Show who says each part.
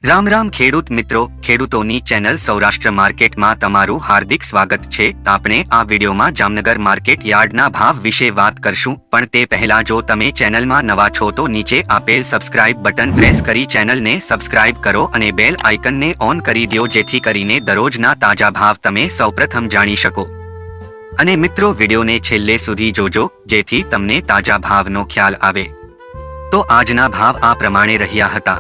Speaker 1: રામ રામ ખેડૂત મિત્રો, ખેડૂતોની ચેનલ સૌરાષ્ટ્ર માર્કેટમાં તમારું હાર્દિક સ્વાગત છે। આપણે આ વિડીયોમાં જામનગર માર્કેટ યાર્ડના ભાવ વિશે વાત કરશું, પણ તે પહેલા જો તમે ચેનલમાં નવા છો તો નીચે આપેલ સબસ્ક્રાઇબ બટન પ્રેસ કરી ચેનલને સબસ્ક્રાઇબ કરો અને બેલ આઇકનને ઓન કરી દો, જેથી કરીને દરરોજના તાજા ભાવ તમે સૌપ્રથમ જાણી શકો। અને મિત્રો, વિડીયોને છેલ્લે સુધી જોજો, જેથી તમને તાજા ભાવનો ખ્યાલ આવે। તો આજના ભાવ આ પ્રમાણે રહ્યા હતા।